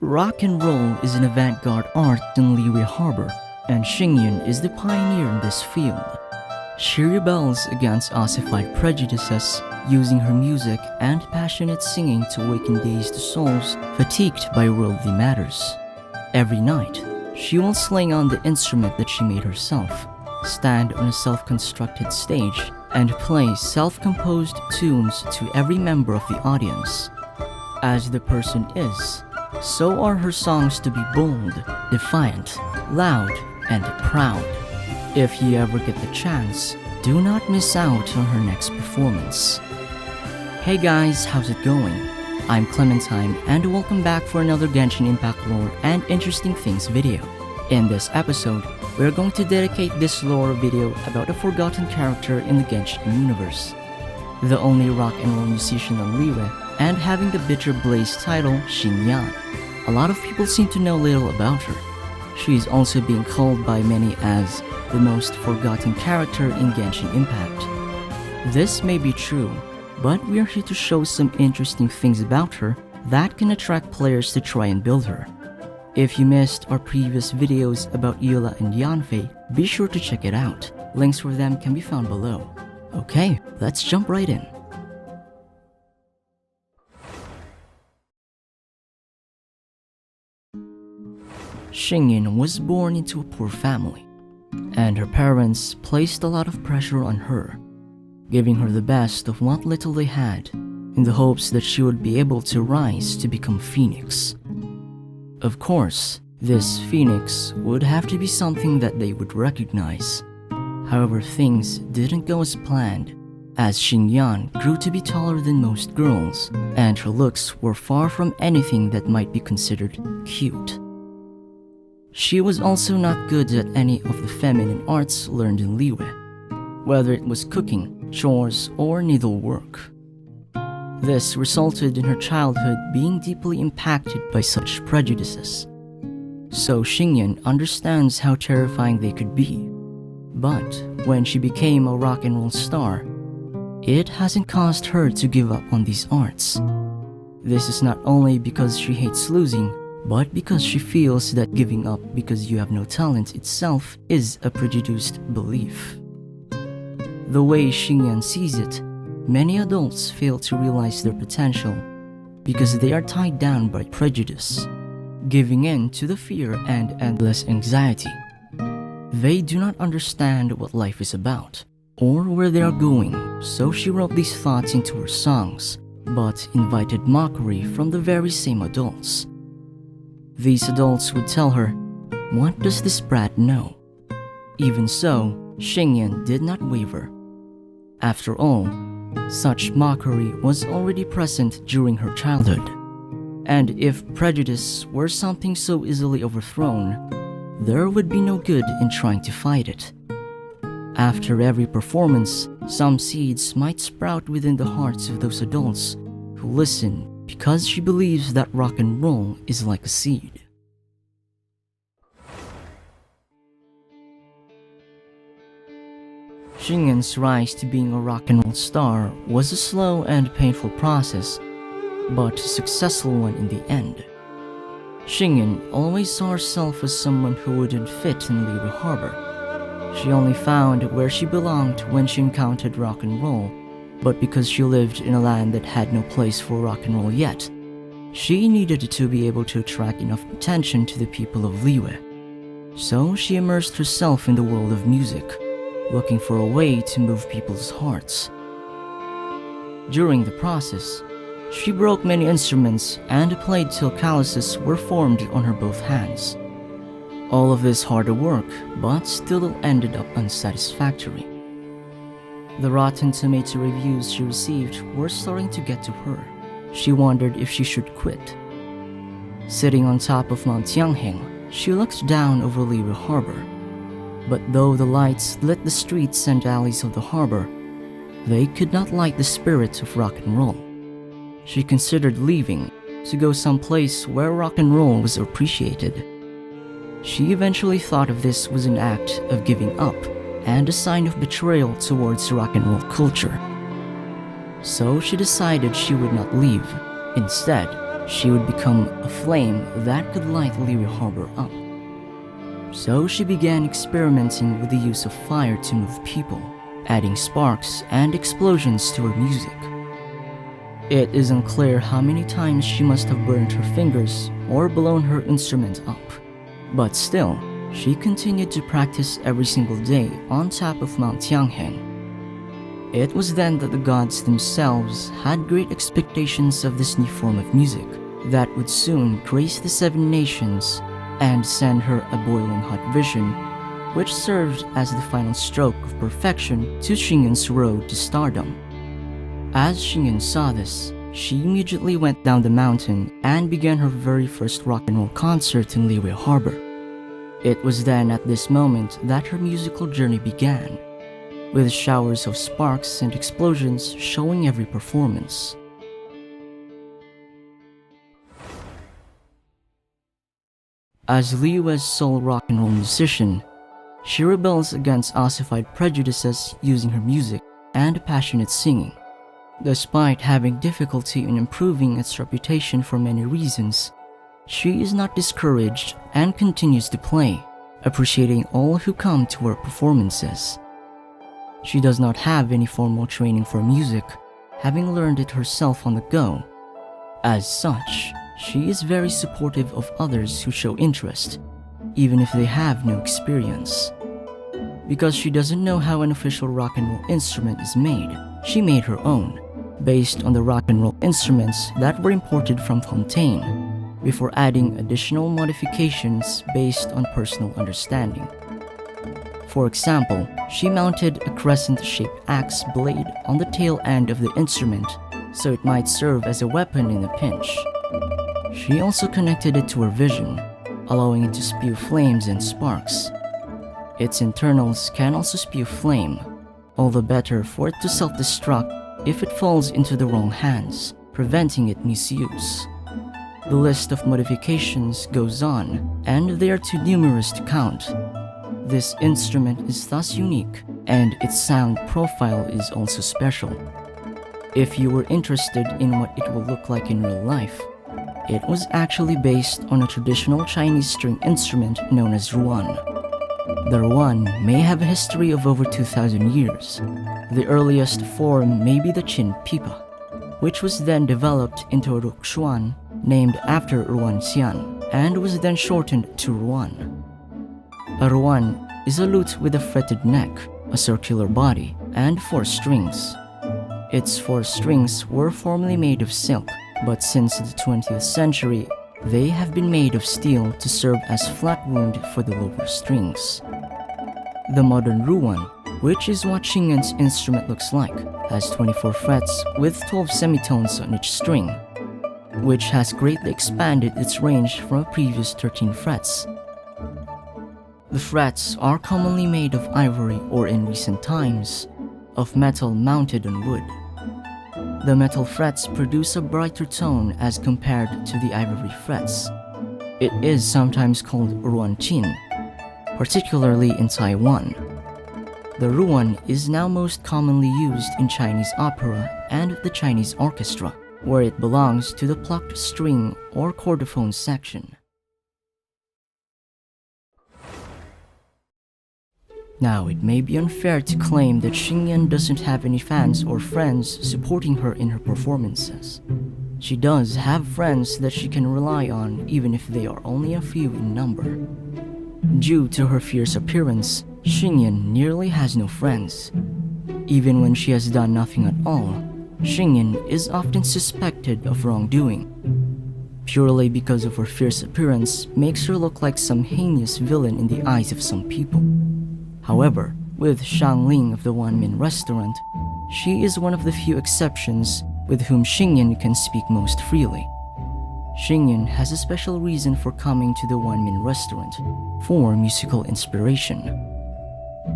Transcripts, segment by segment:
Rock and roll is an avant-garde art in Liyue Harbour, and Xinyan is the pioneer in this field. She rebels against ossified prejudices, using her music and passionate singing to awaken dazed souls fatigued by worldly matters. Every night, she will sling on the instrument that she made herself, stand on a self-constructed stage, and play self-composed tunes to every member of the audience. As the person is, so are her songs to be bold, defiant, loud, and proud. If you ever get the chance, do not miss out on her next performance. Hey guys, how's it going? I'm Clementine and welcome back for another Genshin Impact lore and interesting things video. In this episode, we're going to dedicate this lore video about a forgotten character in the Genshin universe. The only rock and roll musician on Liyue, and having the Bitter Blaze title, Xinyan. A lot of people seem to know little about her. She is also being called by many as the most forgotten character in Genshin Impact. This may be true, but we are here to show some interesting things about her that can attract players to try and build her. If you missed our previous videos about Eula and Yanfei, be sure to check it out. Links for them can be found below. Okay, let's jump right in. Xinyan was born into a poor family, and her parents placed a lot of pressure on her, giving her the best of what little they had, in the hopes that she would be able to rise to become Phoenix. Of course, this Phoenix would have to be something that they would recognize. However, things didn't go as planned, as Xinyan grew to be taller than most girls, and her looks were far from anything that might be considered cute. She was also not good at any of the feminine arts learned in Liyue, whether it was cooking, chores, or needlework. This resulted in her childhood being deeply impacted by such prejudices. So Xinyan understands how terrifying they could be. But when she became a rock and roll star, it hasn't caused her to give up on these arts. This is not only because she hates losing, but because she feels that giving up because you have no talent itself is a prejudiced belief. The way Xinyan sees it, many adults fail to realize their potential because they are tied down by prejudice, giving in to the fear and endless anxiety. They do not understand what life is about or where they are going, so she wrote these thoughts into her songs, but invited mockery from the very same adults. These adults would tell her, "What does this brat know?" Even so, Xinyan did not waver. After all, such mockery was already present during her childhood. And if prejudice were something so easily overthrown, there would be no good in trying to fight it. After every performance, some seeds might sprout within the hearts of those adults who listen because she believes that rock and roll is like a seed. Xinyan's rise to being a rock and roll star was a slow and painful process, but a successful one in the end. Xinyan always saw herself as someone who wouldn't fit in Liyue Harbour. She only found where she belonged when she encountered rock and roll, but because she lived in a land that had no place for rock and roll yet, she needed to be able to attract enough attention to the people of Liyue. So she immersed herself in the world of music, looking for a way to move people's hearts. During the process, she broke many instruments and played till calluses were formed on her both hands. All of this hard work, but still ended up unsatisfactory. The Rotten Tomato reviews she received were starting to get to her. She wondered if she should quit. Sitting on top of Mount Xiangling, she looked down over Liyue Harbour. But though the lights lit the streets and alleys of the harbor, they could not light the spirit of rock and roll. She considered leaving to go someplace where rock and roll was appreciated. She eventually thought of this was an act of giving up and a sign of betrayal towards rock and roll culture. So she decided she would not leave. Instead, she would become a flame that could light Liyue Harbour up. So she began experimenting with the use of fire to move people, adding sparks and explosions to her music. It is unclear how many times she must have burned her fingers or blown her instrument up, but still, she continued to practice every single day on top of Mount Xiangling. It was then that the gods themselves had great expectations of this new form of music that would soon grace the 7 nations and send her a boiling hot vision, which served as the final stroke of perfection to Xinyan's road to stardom. As Xinyan saw this, she immediately went down the mountain and began her very first rock and roll concert in Liyue Harbour. It was then at this moment that her musical journey began, with showers of sparks and explosions showing every performance. As Liyue's sole rock and roll musician, she rebels against ossified prejudices using her music and passionate singing. Despite having difficulty in improving its reputation for many reasons, she is not discouraged and continues to play, appreciating all who come to her performances. She does not have any formal training for music, having learned it herself on the go. As such, she is very supportive of others who show interest, even if they have no experience. Because she doesn't know how an official rock and roll instrument is made, she made her own, based on the rock and roll instruments that were imported from Fontaine, before adding additional modifications based on personal understanding. For example, she mounted a crescent-shaped axe blade on the tail end of the instrument so it might serve as a weapon in a pinch. She also connected it to her vision, allowing it to spew flames and sparks. Its internals can also spew flame, all the better for it to self-destruct if it falls into the wrong hands, preventing its misuse. The list of modifications goes on, and they are too numerous to count. This instrument is thus unique, and its sound profile is also special. If you were interested in what it will look like in real life, it was actually based on a traditional Chinese string instrument known as ruan. The ruan may have a history of over 2,000 years. The earliest form may be the Qin pipa, which was then developed into a ruxuan named after Ruan Xian, and was then shortened to ruan. A ruan is a lute with a fretted neck, a circular body, and 4 strings. Its 4 strings were formerly made of silk, but since the 20th century, they have been made of steel to serve as flat wound for the lower strings. The modern ruan, which is what Xingyan's instrument looks like, has 24 frets with 12 semitones on each string, which has greatly expanded its range from a previous 13 frets. The frets are commonly made of ivory or, in recent times, of metal mounted on wood. The metal frets produce a brighter tone as compared to the ivory frets. It is sometimes called ruan qin, particularly in Taiwan. The ruan is now most commonly used in Chinese opera and the Chinese orchestra, where it belongs to the plucked string or chordophone section. Now, it may be unfair to claim that Xinyan doesn't have any fans or friends supporting her in her performances. She does have friends that she can rely on, even if they are only a few in number. Due to her fierce appearance, Xinyan nearly has no friends. Even when she has done nothing at all, Xinyan is often suspected of wrongdoing. Purely because of her fierce appearance makes her look like some heinous villain in the eyes of some people. However, with Xiangling of the One-Man Restaurant, she is one of the few exceptions with whom Xinyan can speak most freely. Xinyan has a special reason for coming to the One-Man Restaurant, for musical inspiration.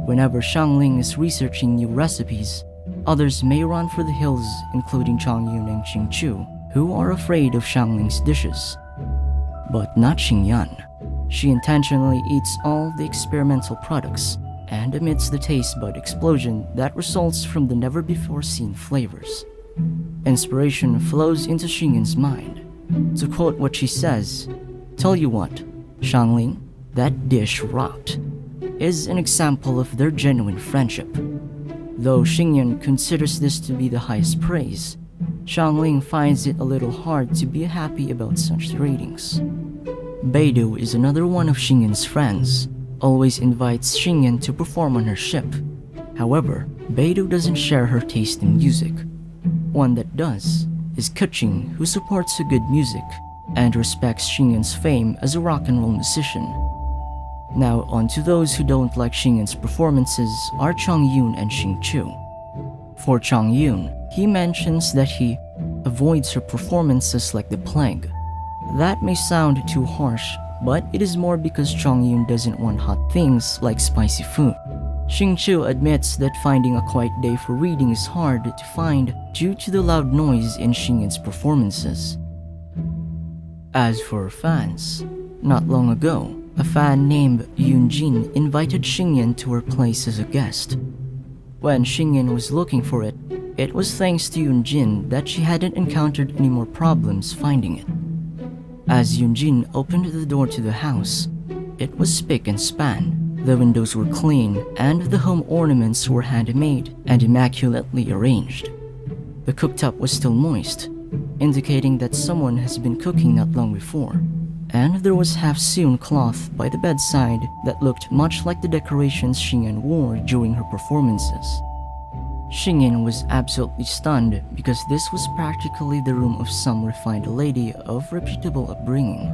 Whenever Xiangling is researching new recipes, others may run for the hills, including Chongyun and Qingchu, who are afraid of Xiangling's dishes. But not Xinyan. She intentionally eats all the experimental products and emits the taste bud explosion that results from the never-before-seen flavors. Inspiration flows into Xingyan's mind, To quote what she says, "Tell you what, Xiangling, that dish rocked," is an example of their genuine friendship. Though Xinyan considers this to be the highest praise, Xiangling finds it a little hard to be happy about such ratings. Beidou is another one of Xinyan's friends, always invites Xinyan to perform on her ship. However, Beidou doesn't share her taste in music. One that does is Keqing, who supports a good music and respects Xinyan's fame as a rock and roll musician. Now on to those who don't like Xinyan's performances are Chongyun and Xingqiu. For Chongyun, he mentions that he avoids her performances like the plague. That may sound too harsh, but it is more because Chongyun doesn't want hot things like spicy food. Xingqiu admits that finding a quiet day for reading is hard to find due to the loud noise in Xinyan's performances. As for fans, not long ago, a fan named Yunjin invited Xinyan to her place as a guest. When Xinyan was looking for it, it was thanks to Yunjin that she hadn't encountered any more problems finding it. As Yunjin opened the door to the house, it was spick and span. The windows were clean, and the home ornaments were handmade and immaculately arranged. The cooktop was still moist, indicating that someone has been cooking not long before, and there was half-sewn cloth by the bedside that looked much like the decorations Xinyan wore during her performances. Xinyan was absolutely stunned because this was practically the room of some refined lady of reputable upbringing.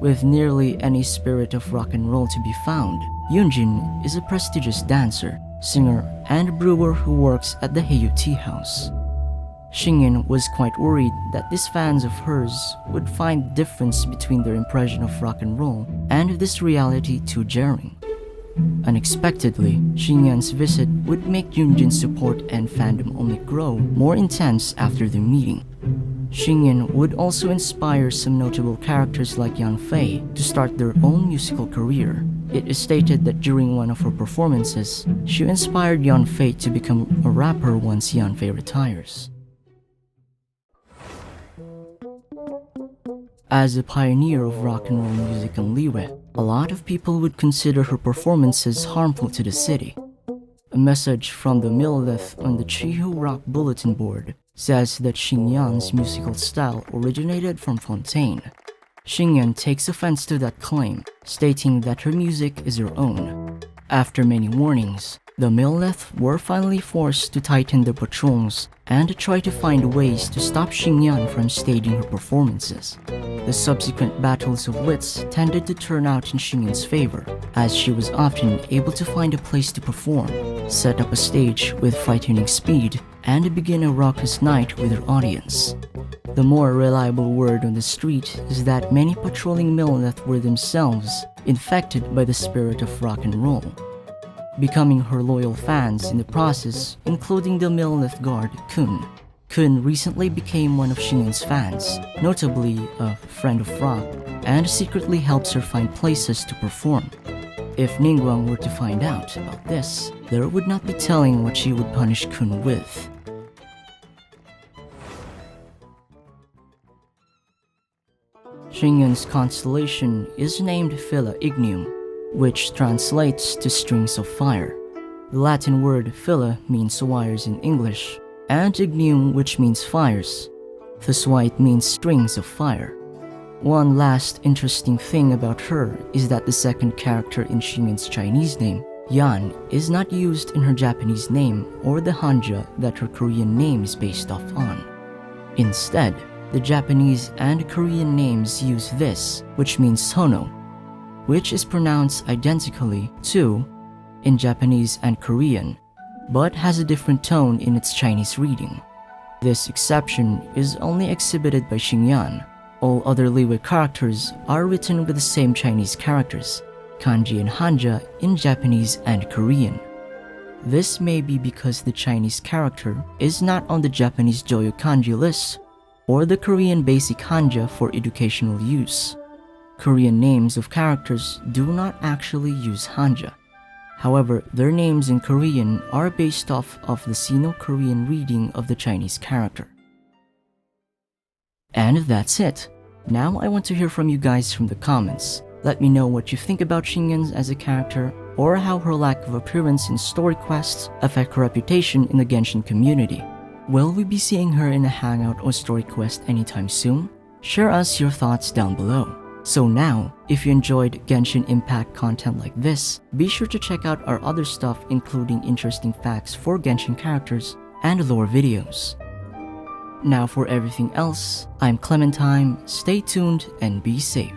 With nearly any spirit of rock and roll to be found, Yunjin is a prestigious dancer, singer, and brewer who works at the Heiyu Tea House. Xinyan was quite worried that these fans of hers would find the difference between their impression of rock and roll and this reality too jarring. Unexpectedly, Xinyan's visit would make Yunjin's support and fandom only grow more intense after the meeting. Xinyan would also inspire some notable characters like Yan Fei to start their own musical career. It is stated that during one of her performances, she inspired Yan Fei to become a rapper once Yan Fei retires. As a pioneer of rock and roll music in Liyue, a lot of people would consider her performances harmful to the city. A message from the Millelith on the Chihu Rock bulletin board says that Xinyan's musical style originated from Fontaine. Xinyan takes offense to that claim, stating that her music is her own. After many warnings, the Millelith were finally forced to tighten their patrols and try to find ways to stop Xinyan from staging her performances. The subsequent battles of wits tended to turn out in Xinyan's favor, as she was often able to find a place to perform, set up a stage with frightening speed, and begin a raucous night with her audience. The more reliable word on the street is that many patrolling Millelith were themselves infected by the spirit of rock and roll, becoming her loyal fans in the process, including the Millelith guard Kun. Kun recently became one of Xinyan's fans, notably a friend of rock, and secretly helps her find places to perform. If Ningguang were to find out about this, there would not be telling what she would punish Kun with. Xinyan's constellation is named Phila Ignium, which translates to strings of fire. The Latin word phila means wires in English, and ignium, which means fires. Thus why it means strings of fire. One last interesting thing about her is that the second character in Xinyan's Chinese name, Yan, is not used in her Japanese name or the hanja that her Korean name is based off on. Instead, the Japanese and Korean names use this, which means Sono, which is pronounced identically to in Japanese and Korean, but has a different tone in its Chinese reading. This exception is only exhibited by Xinyan. All other Liyue characters are written with the same Chinese characters, kanji and hanja in Japanese and Korean. This may be because the Chinese character is not on the Japanese Joyo kanji list or the Korean basic hanja for educational use. Korean names of characters do not actually use hanja. However, their names in Korean are based off of the Sino-Korean reading of the Chinese character. And that's it. Now I want to hear from you guys from the comments. Let me know what you think about Xinyan as a character, or how her lack of appearance in story quests affect her reputation in the Genshin community. Will we be seeing her in a hangout or story quest anytime soon? Share us your thoughts down below. So now, if you enjoyed Genshin Impact content like this, be sure to check out our other stuff, including interesting facts for Genshin characters and lore videos. Now for everything else, I'm Clementine, stay tuned and be safe.